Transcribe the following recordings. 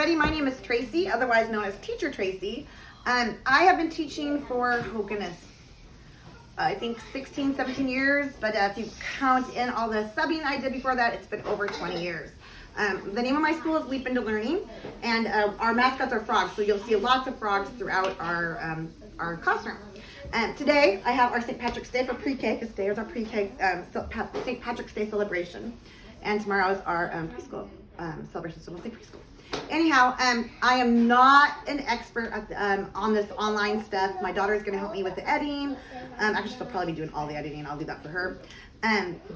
everybody. My name is Tracy, otherwise known as Teacher Tracy. I have been teaching for, oh goodness, I think 16, 17 years, but if you count in all the subbing I did before that, it's been over 20 years. The name of my school is Leap Into Learning, and our mascots are frogs, so you'll see lots of frogs throughout our classroom. Today, I have our St. Patrick's Day for pre-K, because today is our pre-K St. Patrick's Day celebration, and tomorrow is our preschool celebration, so we'll say preschool. Anyhow, I am not an expert at on this online stuff. My daughter is going to help me with the editing. Actually, she'll probably be doing all the editing. I'll do that for her.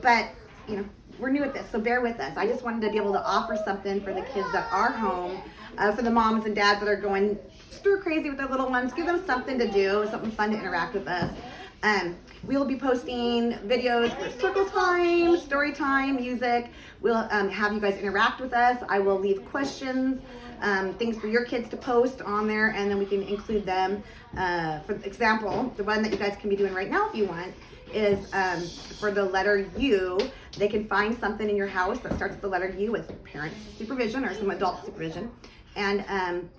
But, you know, we're new at this, so bear with us. I just wanted to be able to offer something for the kids that are home, for the moms and dads that are going stir crazy with their little ones. Give them something to do, something fun to interact with us. We will be posting videos for circle time, story time, music. We'll have you guys interact with us. I will leave questions, things for your kids to post on there, and then we can include them. For example, the one that you guys can be doing right now if you want is for the letter U. They can find something in your house that starts with the letter U with parents' supervision or some adult supervision, and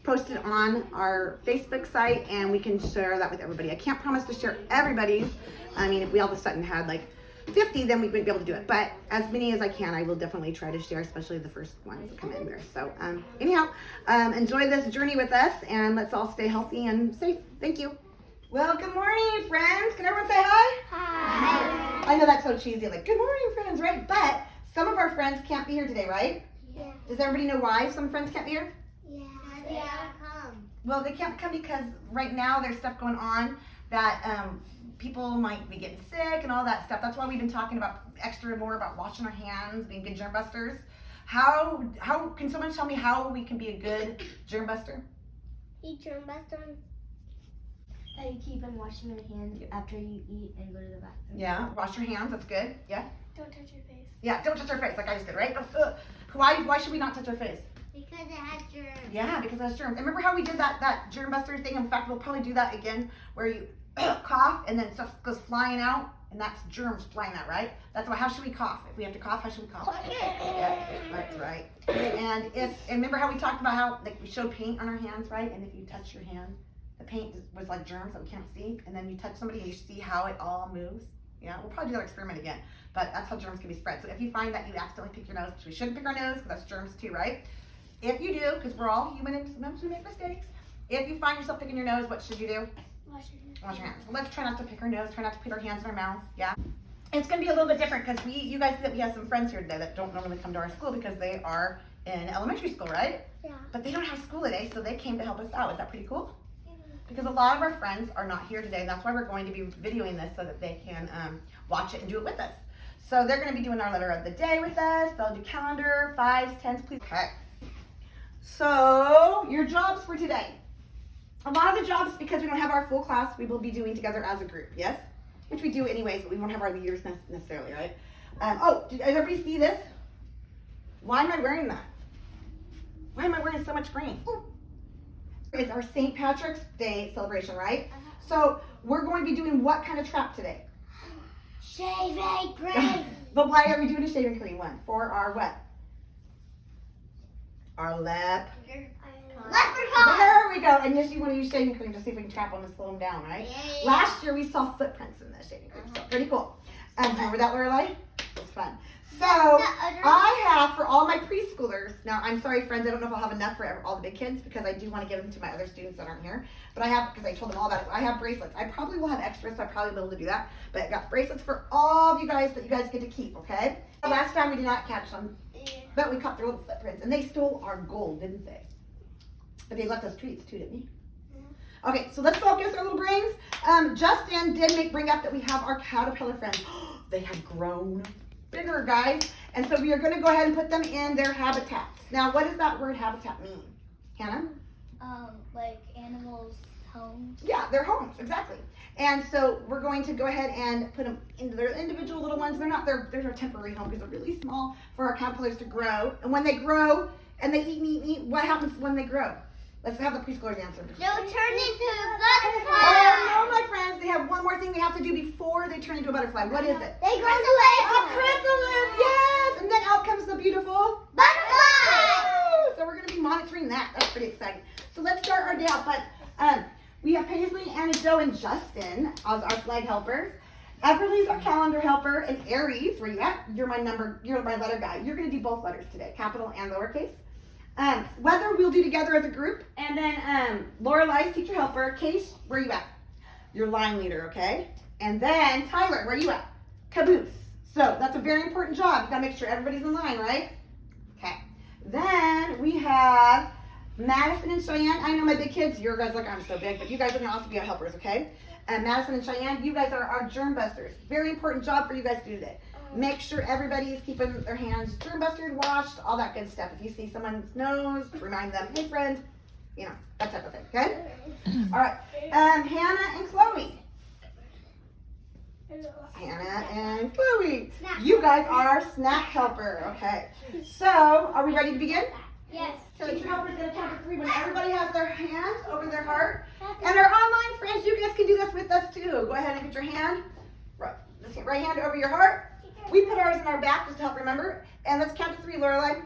post it on our Facebook site, and we can share that with everybody. I can't promise to share everybody's. I mean, if we all of a sudden had like 50, then we wouldn't be able to do it. But as many as I can, I will definitely try to share, especially the first ones that come in there. So anyhow, enjoy this journey with us, and let's all stay healthy and safe. Thank you. Well, good morning, friends. Can everyone say hi? Hi. I know that's so cheesy, like, good morning, friends, right? But some of our friends can't be here today, right? Yeah. Does everybody know why some friends can't be here? Yeah. Well, they can't come because right now there's stuff going on that people might be getting sick and all that stuff. That's why we've been talking about more about washing our hands, being good germ busters. How can someone tell me how we can be a good germ buster? You germ buster. You keep on washing your hands after you eat and go to the bathroom. Yeah, wash your hands. That's good. Yeah. Don't touch your face. Yeah, don't touch our face like I just did, right? Why should we not touch our face? Because it has germs. Yeah, because that's germs. And remember how we did that germ buster thing? In fact, we'll probably do that again, where you cough and then stuff goes flying out, and that's germs flying out, right? That's why. How should we cough? If we have to cough, how should we cough? Yeah, that's right. And remember how we talked about how like we showed paint on our hands, right? And if you touch your hand, the paint was like germs that we can't see, and then you touch somebody and you see how it all moves. Yeah, we'll probably do that experiment again, but that's how germs can be spread. So if you find that you accidentally pick your nose, which we shouldn't pick our nose because that's germs too, right? If you do, because we're all human and sometimes we make mistakes, if you find yourself picking your nose, what should you do? Wash your hands. Wash your hands. Well, let's try not to pick our nose, try not to put our hands in our mouth, yeah? It's going to be a little bit different because you guys see that we have some friends here today that don't normally come to our school because they are in elementary school, right? Yeah. But they don't have school today, so they came to help us out. Is that pretty cool? Because a lot of our friends are not here today, and that's why we're going to be videoing this so that they can watch it and do it with us. So they're going to be doing our letter of the day with us. They'll do calendar, 5s, 10s, please. Okay. So your jobs for today. A lot of the jobs, because we don't have our full class, we will be doing together as a group, yes? Which we do anyways, but we won't have our leaders necessarily, right? Did everybody see this? Why am I wearing that? Why am I wearing so much green? Ooh. It's our St. Patrick's Day celebration, right? So we're going to be doing what kind of trap today? Shaving cream. But why are we doing a shaving cream one? For our what? Our Leprechaun. There we go. And yes, you want to use shaving cream to see if we can trap them and slow them down, right? Yeah. Last year we saw footprints in the shaving cream, so pretty cool. Do you remember that, Lorelai? It was fun. So I have for all my preschoolers. Now I'm sorry, friends. I don't know if I'll have enough for all the big kids because I do want to give them to my other students that aren't here. But I have, because I told them all about it. I have bracelets. I probably will have extras, so I probably will be able to do that. But I got bracelets for all of you guys that you guys get to keep. Okay. Last time we did not catch them, but we caught their little footprints, and they stole our gold, didn't they? But they left us treats too, didn't they? Okay, so let's focus our little brains. Justin did bring up that we have our caterpillar friends. They have grown bigger, guys. And so we are going to go ahead and put them in their habitats. Now, what does that word habitat mean? Hannah? Like animals' homes. Yeah, their homes, exactly. And so we're going to go ahead and put them into their individual little ones. They're a temporary home because they're really small for our caterpillars to grow. And when they grow and they eat, what happens when they grow? Let's have the preschoolers answer. They'll turn into a butterfly. Oh, no, my friends. They have one more thing they have to do before they turn into a butterfly. What is it? They chrysalis. A chrysalis, yes. And then out comes the beautiful Butterfly. So we're going to be monitoring answering that. That's pretty exciting. So let's start our day out. But we have Paisley, Anna, Joe, and Justin as our flag helpers. Everly's our calendar helper, and Aries, where you at? You're my letter guy. You're gonna do both letters today, capital and lowercase. Weather we'll do together as a group, and then Lorelai's teacher helper. Case, where you at? Your line leader, okay? And then Tyler, where you at? Caboose. So that's a very important job. You gotta make sure everybody's in line, right? Okay. Then we have Madison and Cheyenne. I know my big kids, your guys look, I'm so big, but you guys are gonna also be our helpers, okay? And Madison and Cheyenne, you guys are our germ busters. Very important job for you guys to do today. Make sure everybody's keeping their hands germ busted, washed, all that good stuff. If you see someone's nose, remind them, hey friend, you know, that type of thing, okay? All right, Hannah and Chloe. Hannah and Chloe. You guys are snack helper, okay? So, are we ready to begin? Yes. Teacher helper's gonna count to 3 when everybody has their hands over their heart. And our online friends, you guys can do this with us too. Go ahead and get your hand, right hand over your heart. We put ours in our back just to help remember. And let's count to 3, Lorelai.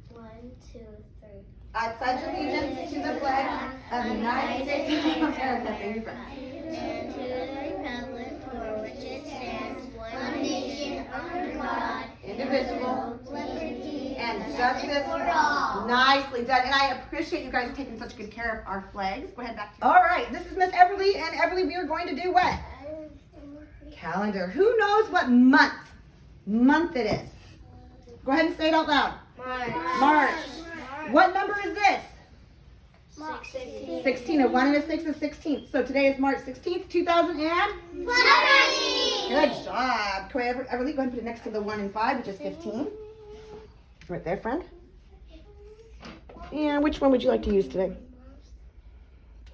1, 2, 3. I pledge allegiance to the flag of the United States of America. Thank you, friend. And to the republic for which it stands, one nation under God, Indivisible liberty, and justice for all. Nicely done. And I appreciate you guys taking such good care of our flags. Go ahead, back to you. All right, this is Miss Everly, and Everly, we are going to do what? Calendar. Who knows what month it is? Go ahead and say it out loud. March. What number is this? 16. A 1 and a 6 is 16. So today is March 16th, 2000 and? Good job. Go ahead, Everly, go ahead and put it next to the 1 and 5, which is 15. Right there, friend. And which one would you like to use today?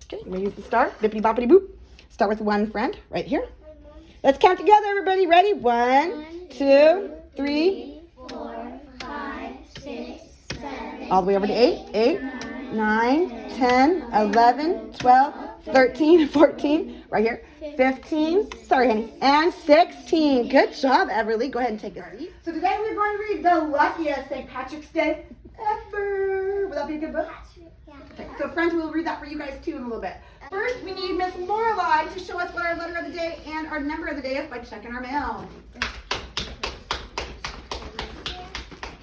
Okay, I'm going to use the star. Bippity boppity boop. Start with 1, friend, right here. Let's count together, everybody. Ready? 1, 2, 3. 4, 5, 6, 7. All the way over to 8, 9, 10, 11, 12, 13, 14. Right here. 15. Sorry, honey. And 16. Good job, Everly. Go ahead and take a seat. So today we're going to read the luckiest St. Patrick's Day ever. Will that be a good book? Okay, so friends, we'll read that for you guys too in a little bit. First, we need Miss Lorelai to show us what our letter of the day and our number of the day is by checking our mail.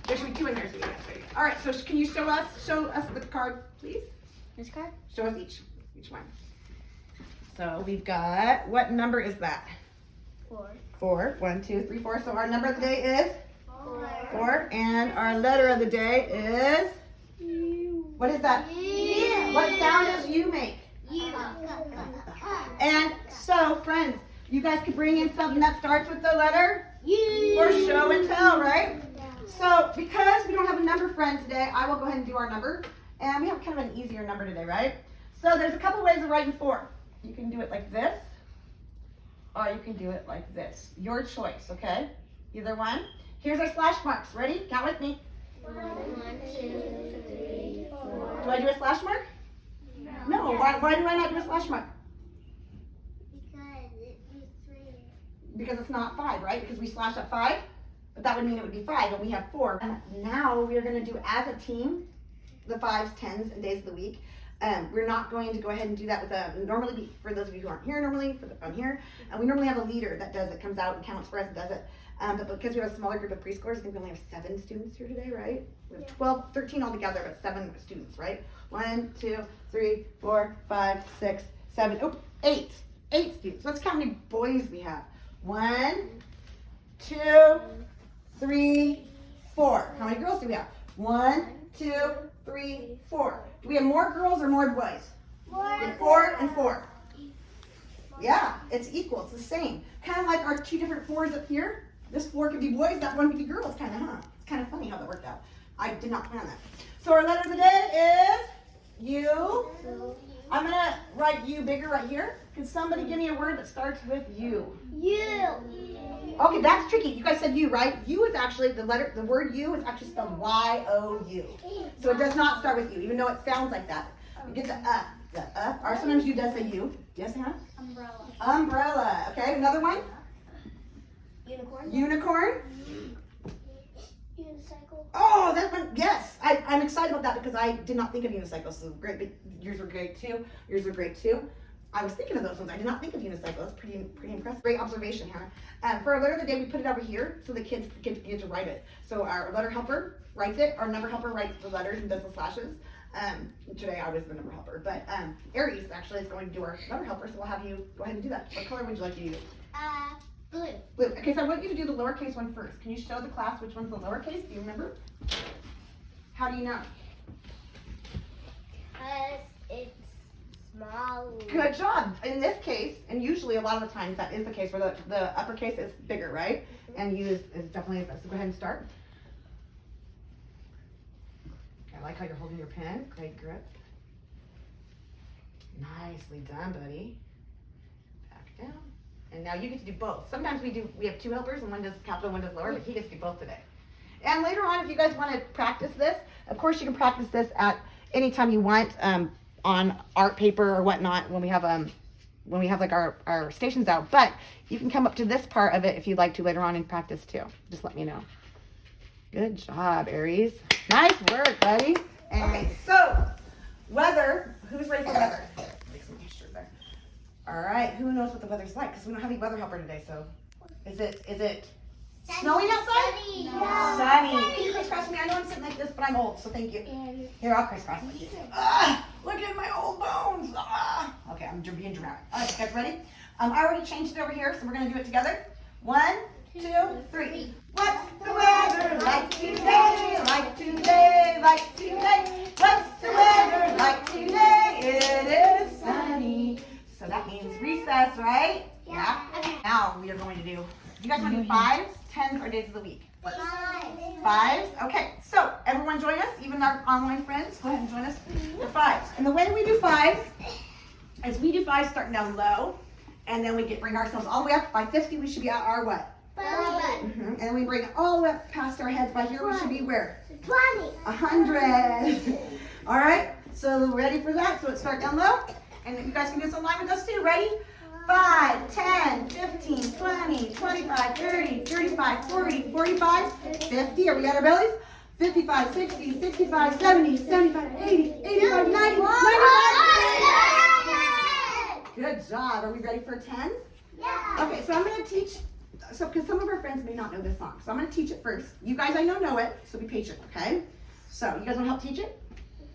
There should be 2 in there, so we can show you. All right, so can you show us the card, please? This card? Show us each one. So we've got, what number is that? 4. 4. 1, 2, 3, 4. So our number of the day is 4, and our letter of the day is. What is that? What sound does you make? And so, friends, you guys could bring in something that starts with the letter or show and tell, right? So, because we don't have a number friend today, I will go ahead and do our number. And we have kind of an easier number today, right? So there's a couple ways of writing 4. You can do it like this, or you can do it like this. Your choice, okay? Either one. Here's our slash marks. Ready? Count with me. 1, 2, 3, 4. Do I do a slash mark? No. Why do I not do a slash mark? Because it is 3. Because it's not 5, right? Because we slash at 5, but that would mean it would be 5, and we have 4. And now we are going to do as a team the 5s, 10s, and days of the week. We're not going to go ahead and do that with normally, for those of you who aren't here normally, I'm here, and we normally have a leader that does it, comes out and counts for us and does it. But because we have a smaller group of preschoolers, I think we only have 7 students here today, right? We have 12, 13 altogether, but 7 students, right? 1, 2, 3, 4, 5, 6, 7, 8. 8 students. Let's count how many boys we have. 1, 2, 3, 4. How many girls do we have? 1, 2, 3, 4. Do we have more girls or more boys? We have 4 and 4. Yeah, it's equal. It's the same. Kind of like our 2 different 4s up here. This 4 could be boys, that 1 could be girls, kind of, huh? It's kind of funny how that worked out. I did not plan that. So our letter of the day is U. I'm going to write U bigger right here. Can somebody give me a word that starts with U? Okay, that's tricky. You guys said U, right? U is actually, the word U is actually spelled Y-O-U. So it does not start with U, even though it sounds like that. You get the or sometimes U does say U. Yes, Hannah? Umbrella. Okay, another one? Unicorn. Unicycle. Oh, that one, yes. I'm excited about that because I did not think of unicycles. So great, but yours were great too. Yours were great too. I was thinking of those ones. I did not think of unicycle. That's pretty impressive. Great observation, Hannah. For our letter of the day, we put it over here so the kids get to write it. So our letter helper writes it. Our number helper writes the letters and does the slashes. Today I was the number helper, but Aries actually is going to do our letter helper. So we'll have you go ahead and do that. What color would you like to use? Blue. Blue. Okay, so I want you to do the lowercase one first. Can you show the class which one's the lowercase? Do you remember? How do you know? Because it's small. Good job. In this case, and usually a lot of the times that is the case where the uppercase is bigger, right? And U is definitely so go ahead and start. I like how you're holding your pen. Great grip. Nicely done, buddy. Back down. And now you get to do both. Sometimes we have two helpers and one does capital, one does lower, but he gets to do both today. And later on, if you guys want to practice this, of course you can practice this at any time you want on art paper or whatnot when we have like our stations out. But you can come up to this part of it if you'd like to later on and practice too. Just let me know. Good job, Aries. Nice work, buddy. Okay, so weather. Who's ready for weather? Make some extra there. All right. Who knows what the weather's like? Because we don't have any weather helper today. So, is it snowing outside? Sunny. Sunny. Can you crisscross me? I know I'm sitting like this, but I'm old, so thank you. Here, I'll crisscross with you. Look at my old bones. Okay, I'm being dramatic. All right, guys ready? I already changed it over here, so we're gonna do it together. 1, 2, 3. What's the weather like today? Like today, like today. What's the weather like today? It is sunny. So that means recess, right? Yeah. Okay. Now we are going to do. You guys want to do 5s, 10s, or days of the week? 5s. Okay. So everyone join us, even our online friends. Go ahead and join us for 5s. And the way we do 5s is we do 5s starting down low, and then we bring ourselves all the way up. By 50, we should be at our what? And then we bring it all the way up past our heads. By here, we should be where? 20. 100. All right. So ready for that? So let's start down low. And you guys can do this online with us too. Ready? 5, 10, 15, 20, 25, 30, 35, 40, 45, 50. Are we at our bellies? 55, 60, 65, 70, 75, 80, 85, 90, 95. Good job. Are we ready for 10s? Yeah. Okay, so I'm going to teach, because some of our friends may not know this song. So I'm going to teach it first. You guys I know it, so be patient, okay? So you guys want to help teach it?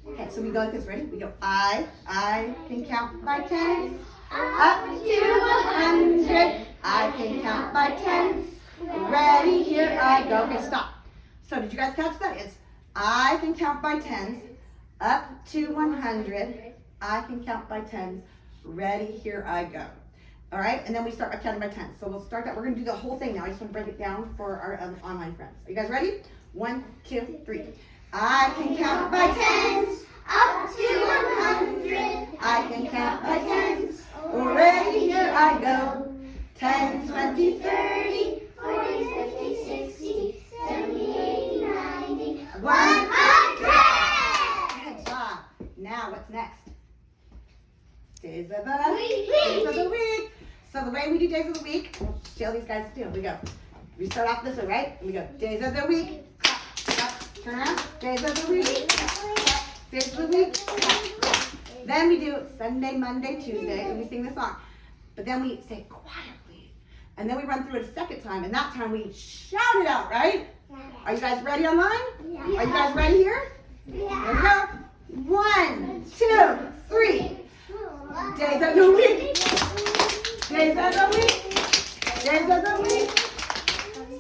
Okay, so we go like this. Ready? We go, I can count by 10s. Up to 100. I can count by 10s. Ready, here I go. Okay, stop. So did you guys catch that? It's I can count by 10s. Up to 100. I can count by 10s. Ready, here I go. All right, and then we start by counting by 10s. So we'll start that. We're going to do the whole thing now. I just want to break it down for our online friends. Are you guys ready? 1, 2, 3. I can count by 10s. Up to 100. I can count by 10s. Ready, here I go. 10, 20, 30, 40, 50, 60, 70, 80, 90, 100. Good job. Now what's next? Days of the week. So the way we do days of the week, we'll show these guys do. We go. We start off this way, right? And we go days of the week. Turn around. Days of the week. Days of the week. Then we do Sunday, Monday, Tuesday, and we sing the song. But then we say it quietly. And then we run through it a second time, and that time we shout it out, right? Are you guys ready online? Are you guys ready here? Here we go. 1, 2, 3. Days of the week. Days of the week. Days of the week.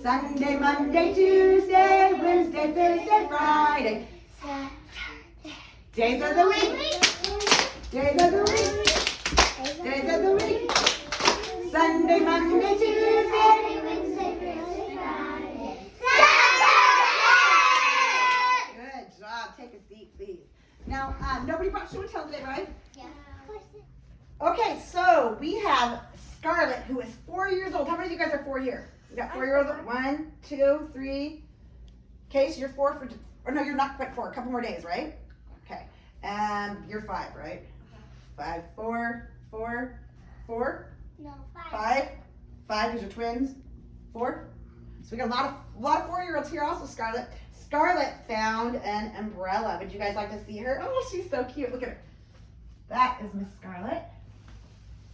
Sunday, Monday, Tuesday, Wednesday, Thursday, Friday. Days of the week. Days of the week. Days of the week. Sunday, Monday, Tuesday. Wednesday, Thursday, Friday. Good job. Take a seat, please. Now, nobody brought show and tell today, right? Yeah. Okay, so we have Scarlett, who is 4 years old. How many of you guys are 4 here? We got 4-year-olds. 1, 2, 3. Okay, so you're 4 for, or no, you're not quite 4. A couple more days, right? Okay. And you're 5, right? 5, 4, 4, 4, No, 5. 5. 5 is your twins. 4. So we got a lot of 4-year-olds here also, Scarlett. Scarlett found an umbrella. Would you guys like to see her? Oh, she's so cute. Look at her. That is Miss Scarlett.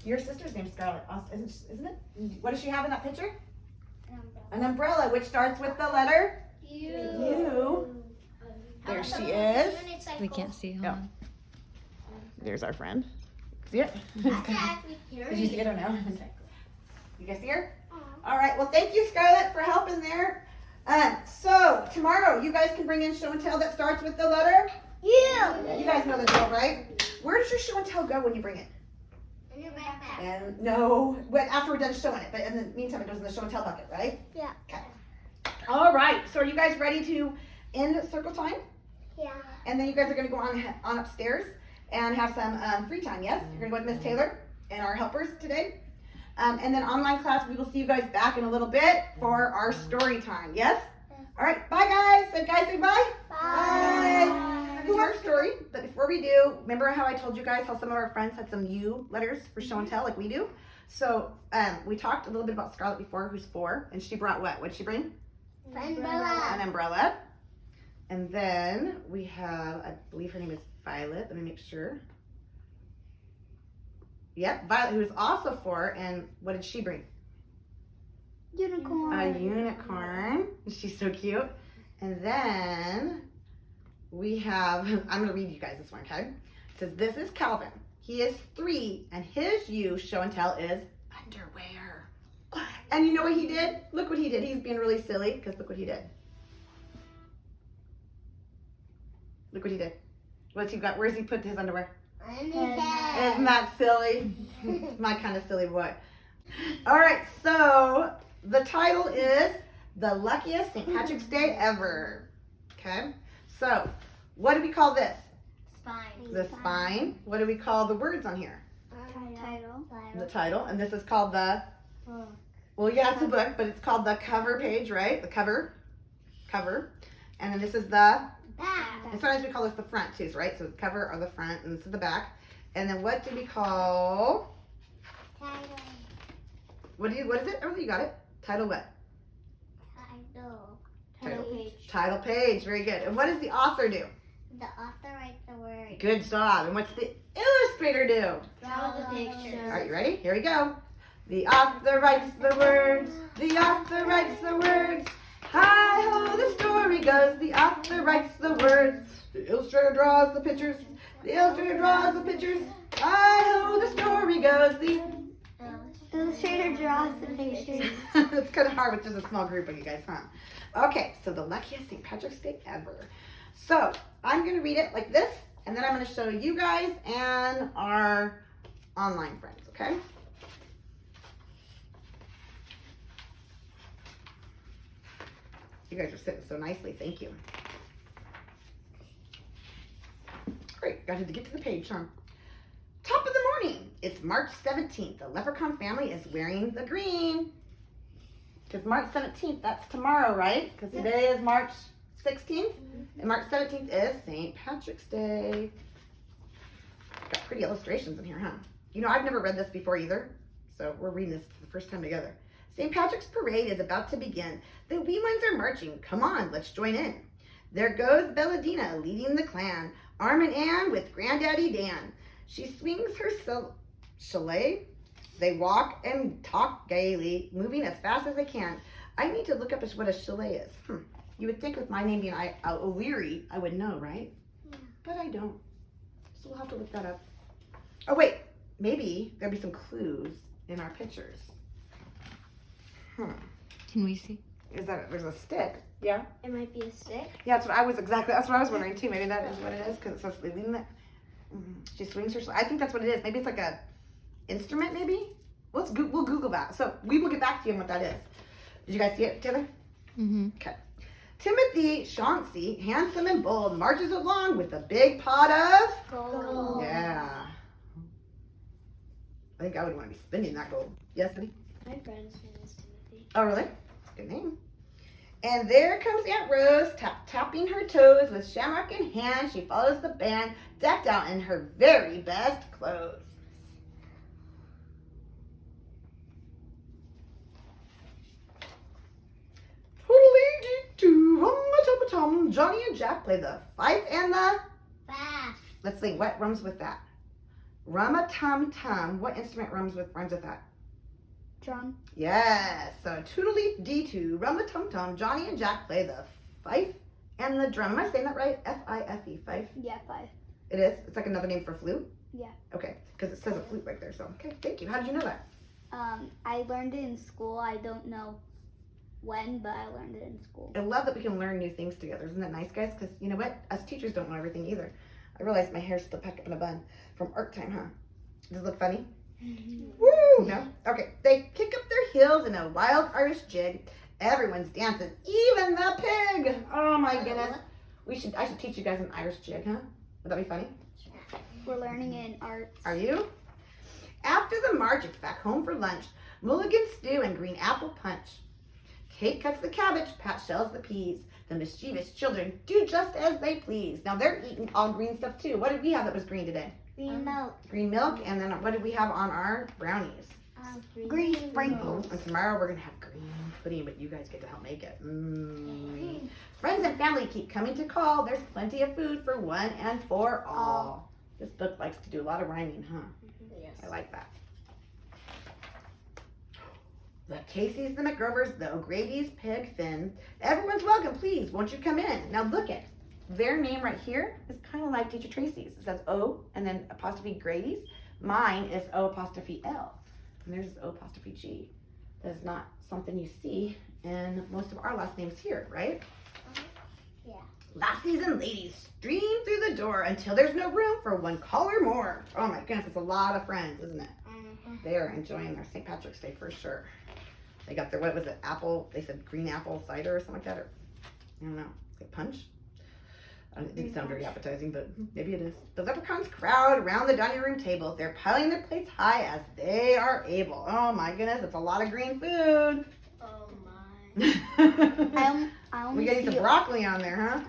Your sister's name's Scarlett, isn't it? What does she have in that picture? An umbrella, which starts with the letter U. There she is. We can't see. Oh. There's our friend. See it? Did you see it or no? You guys see her? All right. Well, thank you, Scarlett, for helping there. So tomorrow, you guys can bring in show and tell that starts with the letter You. You guys know the drill, right? Where does your show and tell go when you bring it? In your backpack. And no, but after we're done showing it. But in the meantime, it goes in the show and tell bucket, right? Yeah. Okay. All right. So are you guys ready to end circle time? Yeah. And then you guys are going to go on upstairs and have some free time, yes? You're going to go with Miss Taylor and our helpers today. And then online class, we will see you guys back in a little bit for our story time, yes? All right, bye guys. Say bye. Bye. We'll do our story, but before we do, remember how I told you guys how some of our friends had some U letters for show and tell like we do? So we talked a little bit about Scarlett before, who's 4, and she brought what? What did she bring? Umbrella. An umbrella. And then we have, I believe her name is Violet. Let me make sure. Yep, Violet, who's also 4. And what did she bring? Unicorn. A unicorn. She's so cute. And then we have, I'm going to read you guys this one, okay? It says, this is Calvin. He is 3, and his U show and tell is underwear. And you know what he did? Look what he did. He's being really silly because look what he did. Look what he did. What's he got? Where's he put his underwear? Isn't that? Isn't that silly? My kind of silly boy. All right, so the title is The Luckiest St. Patrick's Day Ever. Okay, so what do we call this? Spine. The spine. What do we call the words on here? Title. The title. And this is called the, well, yeah, it's a book, but it's called the cover page, right? The cover. And then this is the, Back. and sometimes we call this the front too, right? So the cover or the front, and this is the back. And then what do we call, Title. what is it? Oh, you got it. Title what? Title. Title page. Title page. Very good. And what does the author do? The author writes the word. Good job. And what's the illustrator do? Draw the picture. All right, you ready? Here we go. The author writes the words. The author writes the words. Hi-ho, the story goes. The author writes the words. The illustrator draws the pictures. The illustrator draws the pictures. Hi-ho, the story goes. The Illustrator draws the pictures. it's kind of hard with just a small group of you guys, huh? Okay, so the luckiest St. Patrick's Day ever. So I'm going to read it like this, and then I'm going to show you guys and our online friends, okay? You guys are sitting so nicely. Thank you. Great. Got to get to the page, huh? Top of the morning. It's March 17th. The Leprechaun family is wearing the green. Because March 17th, that's tomorrow, right? Because today is March 16th. And March 17th is St. Patrick's Day. Got pretty illustrations in here, huh? You know, I've never read this before either. So we're reading this for the first time together. St. Patrick's Parade is about to begin. The wee ones are marching. Come on, let's join in. There goes Belladina leading the clan, arm in arm with Granddaddy Dan. She swings her chalet. They walk and talk gaily, moving as fast as they can. I need to look up what a chalet is. You would think with my name being O'Leary, I would know, right? Yeah. But I don't. So we'll have to look that up. Oh, wait. Maybe there'll be some clues in our pictures. Can we see? There's a stick? Yeah. It might be a stick. Yeah, that's what I was wondering too. Maybe that is what it is because it says leading that. She swings her. I think that's what it is. Maybe it's like a instrument. Maybe we'll Google that. So we will get back to you on what that is. Did you guys see it, Taylor? Mm-hmm. Okay. Timothy Chauncey, handsome and bold, marches along with a big pot of Gold. yeah. I think I would want to be spending that gold. Yes, honey? My friend's name is Timothy. Oh, really? That's a good name. And there comes Aunt Rose, tapping her toes with shamrock in hand. She follows the band, decked out in her very best clothes. Rum-a-tum-a-tum, Johnny and Jack play the fife and the... Fast. Let's see, what rhymes with that? Rum-a-tum-tum. What instrument rhymes with that? Drum. Yes. So toodly-dee-doo, rum-a-tum-tum, Johnny and Jack play the fife and the drum. Am I saying that right? F-I-F-E, fife. Yeah, 5. It is? It's like another name for flute? Yeah. Okay, because it says a flute right there, so okay, thank you. How did you know that? I learned it in school. I don't know when, but I learned it in school. I love that we can learn new things together. Isn't that nice, guys? Because you know what? Us teachers don't know everything either. I realized my hair's still packed up in a bun from art time, huh? Does it look funny? Woo! No? Okay. They kick up their heels in a wild Irish jig. Everyone's dancing, even the pig. Oh my goodness. I should teach you guys an Irish jig, huh? Would that be funny? We're learning it in arts. Are you? After the march, it's back home for lunch. Mulligan stew and green apple punch. Kate cuts the cabbage, Pat shells the peas. The mischievous children do just as they please. Now they're eating all green stuff too. What did we have that was green today? Green milk. Green milk, and then what did we have on our brownies? Green sprinkles. And tomorrow we're gonna have green pudding, but you guys get to help make it. Friends and family keep coming to call. There's plenty of food for one and for all. This book likes to do a lot of rhyming, huh? Yes. I like that. The Caseys, the McGrovers, the O'Grady's, Pig, Finn. Everyone's welcome, please. Won't you come in? Now look at their name right here is kind of like Teacher Tracy's. It says O and then apostrophe Grady's. Mine is O apostrophe L. And there's O apostrophe G. That is not something you see in most of our last names here, right? Yeah. Lassies and ladies stream through the door until there's no room for one caller more. Oh my goodness, it's a lot of friends, isn't it? They are enjoying their St. Patrick's Day for sure. They got their, what was it, apple, they said green apple cider or something like that, or I don't know, like punch? It didn't sound very appetizing, but maybe it is. The leprechauns crowd around the dining room table. They're piling their plates high as they are able. Oh my goodness, it's a lot of green food. Oh my. I only We gotta eat the see broccoli on there, huh?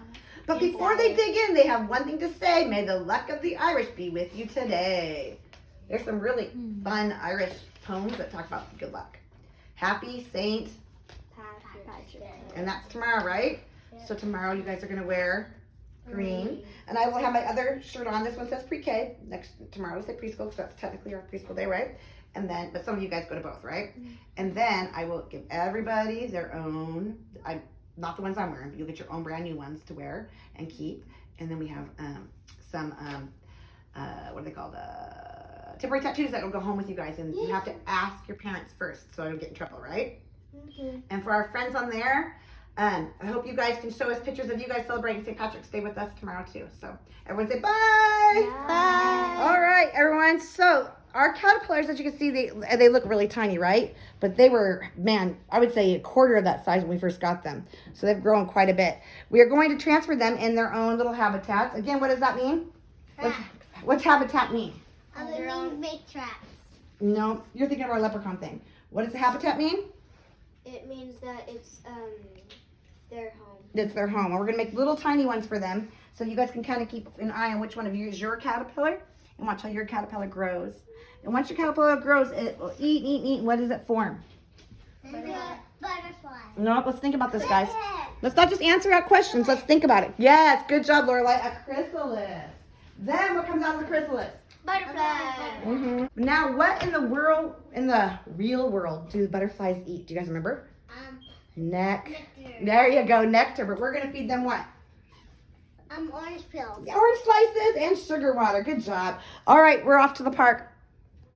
But before they dig in, they have one thing to say. May the luck of the Irish be with you today. There's some really fun Irish poems that talk about good luck. Happy Saint, Patrick. and that's tomorrow, right? So tomorrow you guys are gonna wear green. And I will have my other shirt on. This one says pre-K. Tomorrow will say preschool because that's technically our preschool day, right? And then, but some of you guys go to both, right? And then I will give everybody their own, not the ones I'm wearing, but you'll get your own brand new ones to wear and keep. And then we have some, what are they called? Temporary tattoos that will go home with you guys. And you have to ask your parents first so I don't get in trouble, right? Okay. And for our friends on there, I hope you guys can show us pictures of you guys celebrating St. Patrick's Day with us tomorrow too. So everyone say bye. Bye. All right, everyone. So our caterpillars, as you can see, they look really tiny, right? But they were, man, I would say a quarter of that size when we first got them. So they've grown quite a bit. We are going to transfer them in their own little habitats. Again, what does that mean? What's habitat mean? Other means make traps. No, you're thinking of our leprechaun thing. What does the habitat mean? It means that it's their home. It's their home. And we're going to make little tiny ones for them. So you guys can kind of keep an eye on which one of you is your caterpillar. And watch how your caterpillar grows. And once your caterpillar grows, it will eat. What does it form? Butterfly. No, let's think about this, guys. Let's not just answer out questions. Let's think about it. Yes, good job, Lorelai. A chrysalis. Then what comes out of the chrysalis? Butterfly. Now, what in the real world, do butterflies eat? Do you guys remember? Nectar. There you go, nectar. But we're going to feed them what? Orange pills. Orange slices and sugar water. Good job. All right, we're off to the park.